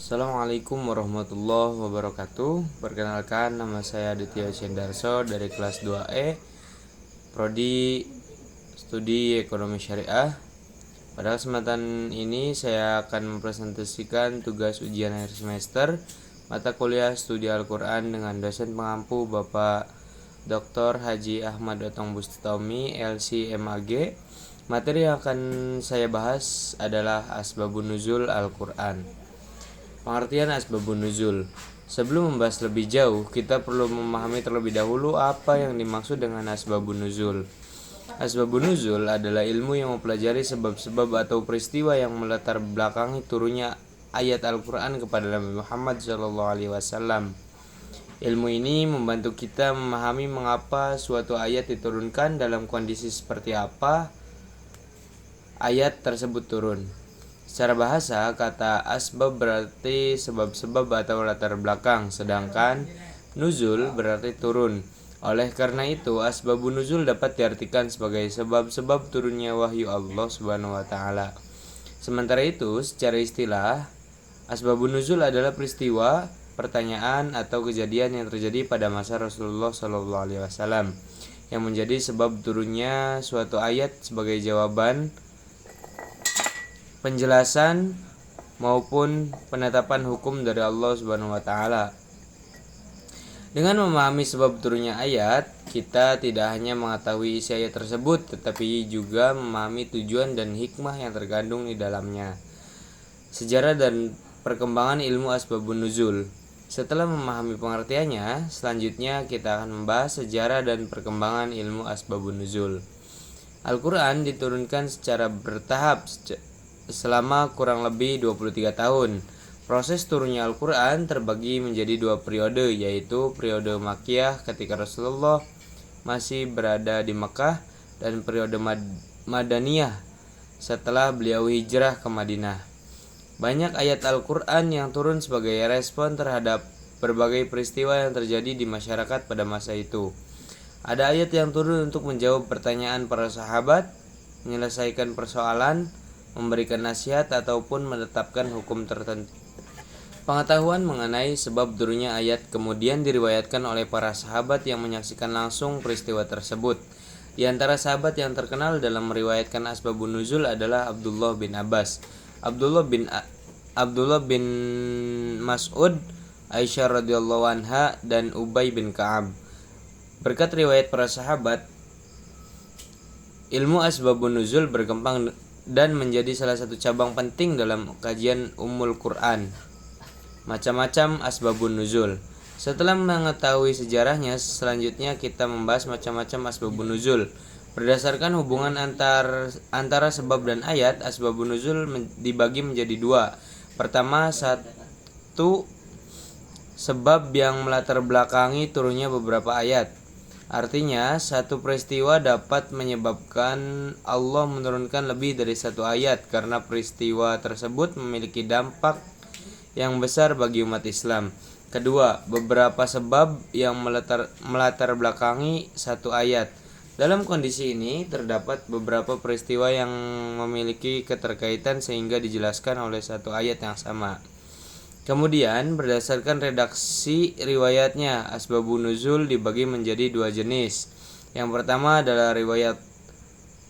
Assalamualaikum warahmatullahi wabarakatuh. Perkenalkan, nama saya Aditya Syendarso dari kelas 2E Prodi Studi Ekonomi Syariah. Pada kesempatan ini saya akan mempresentasikan tugas ujian akhir semester mata kuliah studi Al-Quran dengan dosen pengampu Bapak Dr. Haji Ahmad Otong Bustami, LC/MAG. Materi yang akan saya bahas adalah Asbabun Nuzul Al-Quran. Pengertian Asbabun Nuzul. Sebelum membahas lebih jauh, kita perlu memahami terlebih dahulu apa yang dimaksud dengan Asbabun Nuzul. Asbabun Nuzul adalah ilmu yang mempelajari sebab-sebab atau peristiwa yang melatar belakangi turunnya ayat Al-Quran kepada Nabi Muhammad SAW. Ilmu ini membantu kita memahami mengapa suatu ayat diturunkan, dalam kondisi seperti apa ayat tersebut turun. Secara bahasa, kata asbab berarti sebab-sebab atau latar belakang, sedangkan nuzul berarti turun. Oleh karena itu, asbabun nuzul dapat diartikan sebagai sebab-sebab turunnya wahyu Allah Subhanahu wa taala. Sementara itu, secara istilah, asbabun nuzul adalah peristiwa, pertanyaan atau kejadian yang terjadi pada masa Rasulullah SAW yang menjadi sebab turunnya suatu ayat sebagai jawaban, penjelasan maupun penetapan hukum dari Allah Subhanahu wa taala. Dengan memahami sebab turunnya ayat, kita tidak hanya mengetahui isi ayat tersebut, tetapi juga memahami tujuan dan hikmah yang terkandung di dalamnya. Sejarah dan perkembangan ilmu Asbabun Nuzul. Setelah memahami pengertiannya, selanjutnya kita akan membahas sejarah dan perkembangan ilmu Asbabun Nuzul. Al-Quran diturunkan secara bertahap selama kurang lebih 23 tahun. Proses turunnya Al-Quran terbagi menjadi dua periode, yaitu periode Makkiyah ketika Rasulullah masih berada di Makkah dan periode Madaniyah setelah beliau hijrah ke Madinah. Banyak ayat Al-Quran yang turun sebagai respon terhadap berbagai peristiwa yang terjadi di masyarakat pada masa itu. Ada ayat yang turun untuk menjawab pertanyaan para sahabat, menyelesaikan persoalan, memberikan nasihat ataupun menetapkan hukum tertentu. Pengetahuan mengenai sebab turunnya ayat kemudian diriwayatkan oleh para sahabat yang menyaksikan langsung peristiwa tersebut. Di antara sahabat yang terkenal dalam meriwayatkan Asbabun Nuzul adalah Abdullah bin Abbas, Abdullah bin Mas'ud, Aisyah radhiyallahu anha, dan Ubay bin Ka'ab. Berkat riwayat para sahabat, ilmu Asbabun Nuzul berkembang dan menjadi salah satu cabang penting dalam kajian Ummul Quran. Macam-macam Asbabun Nuzul. Setelah mengetahui sejarahnya, selanjutnya kita membahas macam-macam Asbabun Nuzul. Berdasarkan hubungan antara sebab dan ayat, Asbabun Nuzul dibagi menjadi dua. Pertama, satu sebab yang melatar belakangi turunnya beberapa ayat. Artinya, satu peristiwa dapat menyebabkan Allah menurunkan lebih dari satu ayat karena peristiwa tersebut memiliki dampak yang besar bagi umat Islam. Kedua, beberapa sebab yang melatar belakangi satu ayat. Dalam kondisi ini, terdapat beberapa peristiwa yang memiliki keterkaitan sehingga dijelaskan oleh satu ayat yang sama. Kemudian, berdasarkan redaksi riwayatnya, Asbabun Nuzul dibagi menjadi dua jenis. Yang pertama adalah riwayat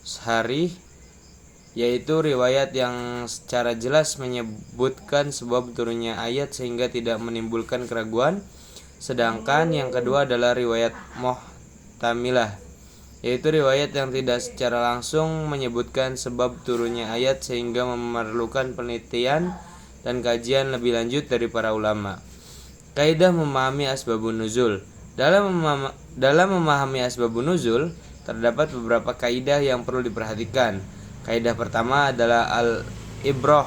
sharih, yaitu riwayat yang secara jelas menyebutkan sebab turunnya ayat sehingga tidak menimbulkan keraguan. Sedangkan yang kedua adalah riwayat muhtamilah, yaitu riwayat yang tidak secara langsung menyebutkan sebab turunnya ayat sehingga memerlukan penelitian dan kajian lebih lanjut dari para ulama. Kaidah memahami Asbabun Nuzul. Dalam memahami Asbabun Nuzul, terdapat beberapa kaidah yang perlu diperhatikan. Kaidah pertama adalah al-ibrah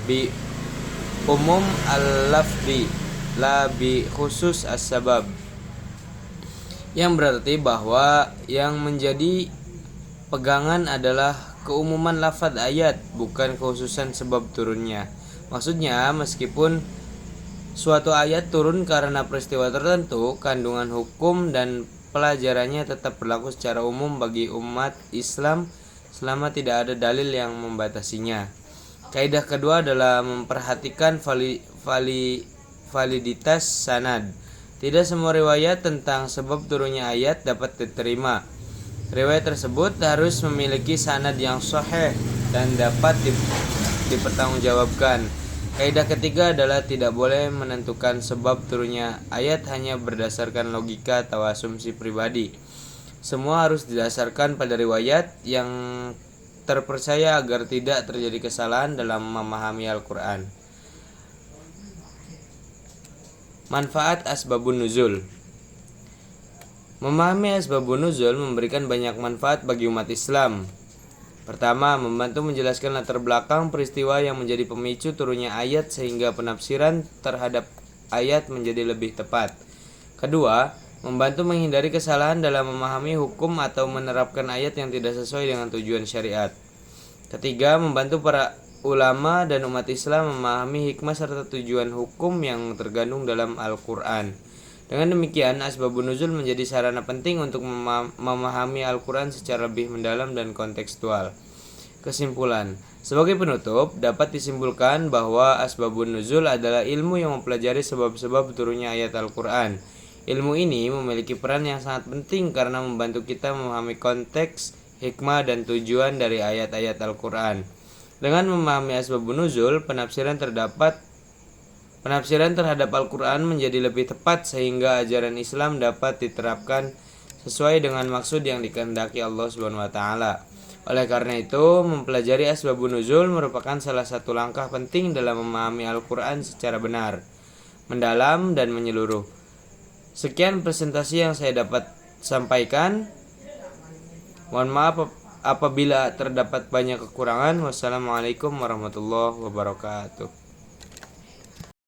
bi umum al-lafzi la bi khusus as-sabab, yang berarti bahwa yang menjadi pegangan adalah keumuman lafaz ayat, bukan kekhususan sebab turunnya. Maksudnya, meskipun suatu ayat turun karena peristiwa tertentu, kandungan hukum dan pelajarannya tetap berlaku secara umum bagi umat Islam selama tidak ada dalil yang membatasinya. Kaidah kedua adalah memperhatikan validitas sanad. Tidak semua riwayat tentang sebab turunnya ayat dapat diterima. Riwayat tersebut harus memiliki sanad yang sahih dan dapat dipertanggungjawabkan. Kaidah ketiga adalah tidak boleh menentukan sebab turunnya ayat hanya berdasarkan logika atau asumsi pribadi. Semua harus didasarkan pada riwayat yang terpercaya agar tidak terjadi kesalahan dalam memahami Al-Quran. Manfaat asbabun nuzul. Memahami asbabun nuzul memberikan banyak manfaat bagi umat Islam. Pertama, membantu menjelaskan latar belakang peristiwa yang menjadi pemicu turunnya ayat sehingga penafsiran terhadap ayat menjadi lebih tepat. Kedua, membantu menghindari kesalahan dalam memahami hukum atau menerapkan ayat yang tidak sesuai dengan tujuan syariat. Ketiga, membantu para ulama dan umat Islam memahami hikmah serta tujuan hukum yang tergandung dalam Al-Quran. Dengan demikian, asbabun nuzul menjadi sarana penting untuk memahami Al-Quran secara lebih mendalam dan kontekstual. Kesimpulan, sebagai penutup, dapat disimpulkan bahwa asbabun nuzul adalah ilmu yang mempelajari sebab-sebab turunnya ayat Al-Quran. Ilmu ini memiliki peran yang sangat penting karena membantu kita memahami konteks, hikmah, dan tujuan dari ayat-ayat Al-Quran. Dengan memahami asbabun nuzul, penafsiran terhadap Al-Quran menjadi lebih tepat sehingga ajaran Islam dapat diterapkan sesuai dengan maksud yang dikehendaki Allah SWT. Oleh karena itu, mempelajari asbabun nuzul merupakan salah satu langkah penting dalam memahami Al-Quran secara benar, mendalam, dan menyeluruh. Sekian presentasi yang saya dapat sampaikan. Mohon maaf apabila terdapat banyak kekurangan. Wassalamualaikum warahmatullahi wabarakatuh.